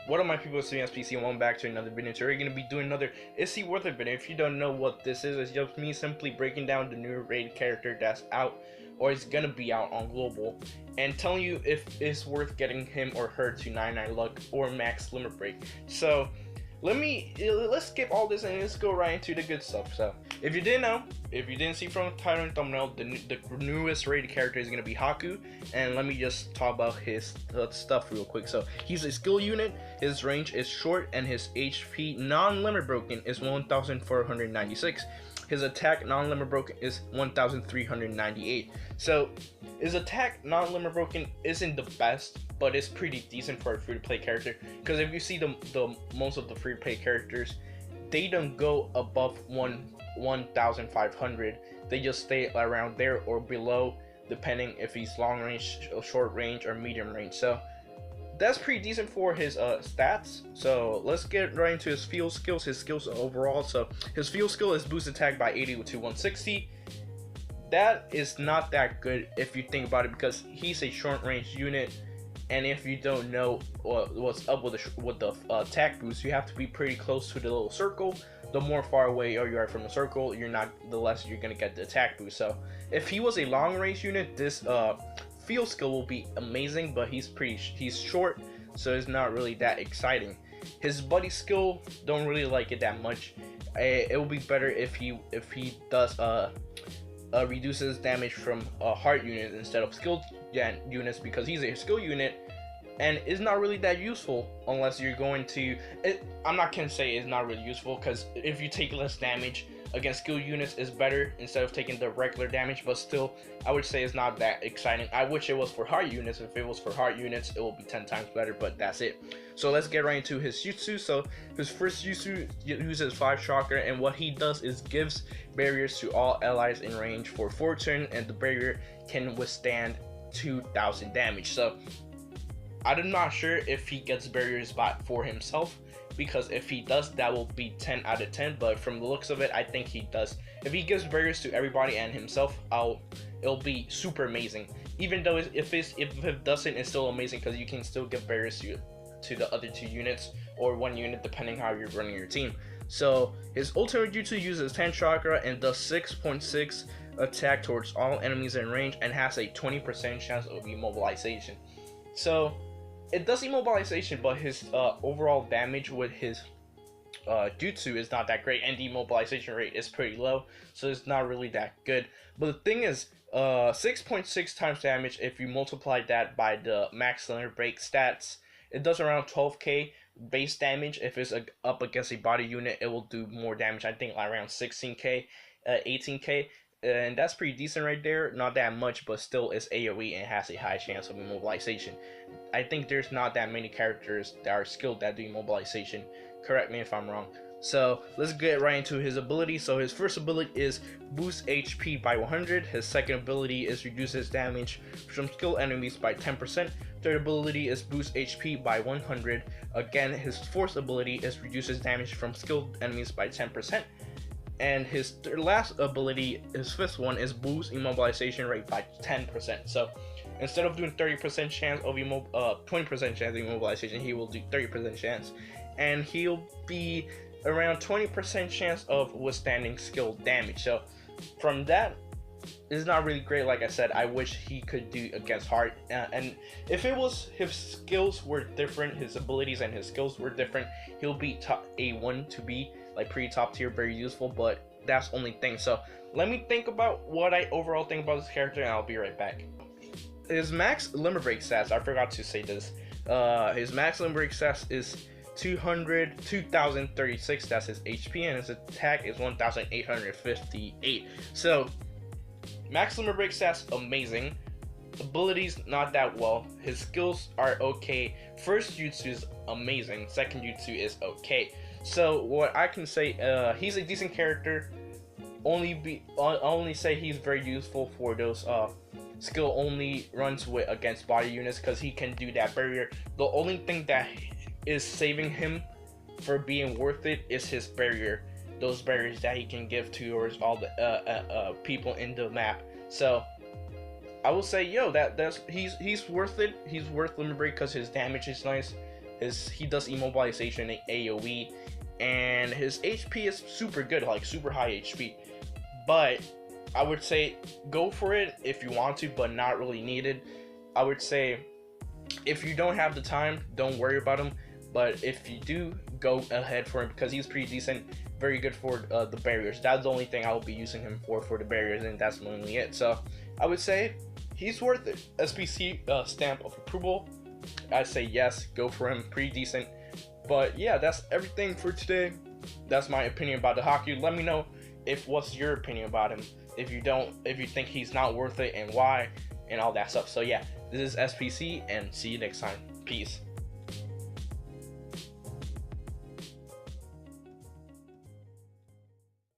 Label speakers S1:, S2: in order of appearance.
S1: What are my people doing SPC? Welcome back to another video. Today we're going to be doing another Is He Worth It video. If you don't know what this is, it's just me simply breaking down the new raid character that's out or is going to be out on global and telling you if it's worth getting him or her to 99 luck or max limit break. So let's skip all this and let's go right into the good stuff. So if you didn't know, if you didn't see from the title and thumbnail, the newest rated character is going to be Haku, and let me just talk about his stuff real quick. So he's a skill unit, his range is short, and his HP non-limit broken is 1496. His attack non-limit broken is 1398. So his attack non-limit broken isn't the best, but it's pretty decent for a free-to-play character, because if you see the most of the free-to-play characters, they don't go above 1500. They just stay around there or below, depending if he's long range, short range, or medium range. So that's pretty decent for his stats. So let's get right into his field skills, his skills overall. So his field skill is boost attack by 80 to 160. That is not that good if you think about it, because he's a short range unit, and if you don't know what's up with the attack boost, you have to be pretty close to the little circle. The more far away you are from the circle, the less you're gonna get the attack boost. So if he was a long range unit, this field skill will be amazing, but he's short, so it's not really that exciting. His buddy skill, don't really like it that much. It will be better if he does reduces damage from heart units instead of skill units, because he's a skill unit and is not really that useful unless you're going to I'm not gonna say it's not really useful, because if you take less damage against skill units is better instead of taking the regular damage, but still I would say it's not that exciting. I wish it was for heart units. If it was for heart units, it will be 10 times better, but that's it. So let's get right into his jutsu. So his first jutsu uses 5 chakra, and what he does is gives barriers to all allies in range for 4 turns, and the barrier can withstand 2000 damage. So I'm not sure if he gets barriers for himself, because if he does, that will be 10 out of 10, but from the looks of it, I think he does. If he gives barriers to everybody and himself, it'll be super amazing. Even though if it doesn't, it's still amazing, because you can still give barriers to the other 2 units or 1 unit, depending how you're running your team. So his ultimate jutsu uses 10 chakra and does 6.6 attack towards all enemies in range, and has a 20% chance of immobilization. So it does immobilization, but his overall damage with his jutsu is not that great, and the immobilization rate is pretty low, so it's not really that good. But the thing is, 6.6 times damage, if you multiply that by the max limit break stats, it does around 12k base damage. If it's up against a body unit, it will do more damage. I think around 16k, 18k. And that's pretty decent right there. Not that much, but still is AoE and has a high chance of immobilization. I think there's not that many characters that are skilled that do immobilization. Correct me if I'm wrong. So let's get right into his ability. So his first ability is boost HP by 100. His second ability is reduces damage from skilled enemies by 10%. Third ability is boost HP by 100. Again, his fourth ability is reduces damage from skilled enemies by 10%. And his last ability, his fifth one, is boost immobilization rate by 10%. So instead of doing 30% chance of 20% chance of immobilization, he will do 30% chance, and he'll be around 20% chance of withstanding skill damage. So from that, it's not really great. Like I said, I wish he could do against heart, and if his skills were different, his abilities and his skills were different, he'll be top A1 to be like pretty top tier, very useful, but that's only thing. So let me think about what I overall think about this character, and I'll be right back. His max limit break stats, I forgot to say this, his max limit break stats is 2036, that's his HP, and his attack is 1858. So max limit break stats amazing, abilities not that well, his skills are okay. First jutsu is amazing, second jutsu is okay. So what I can say, he's a decent character. Only say he's very useful for those skill only runs against body units, because he can do that barrier. The only thing that is saving him for being worth it is his barrier. Those barriers that he can give towards all the people in the map. So I will say, he's worth it. He's worth limit break because his damage is nice. is he does immobilization and AoE, and his HP is super good, like super high HP. But I would say go for it if you want to, but not really needed. I would say if you don't have the time, don't worry about him. But if you do, go ahead for him because he's pretty decent, very good for the barriers. That's the only thing I'll be using him for the barriers, and that's mainly it. So I would say he's worth it. SPC stamp of approval. I say yes, go for him, pretty decent. But yeah, that's everything for today. That's my opinion about the Haku. Let me know what's your opinion about him. If you think he's not worth it and why, and all that stuff. So yeah, this is SPC, and see you next time. Peace.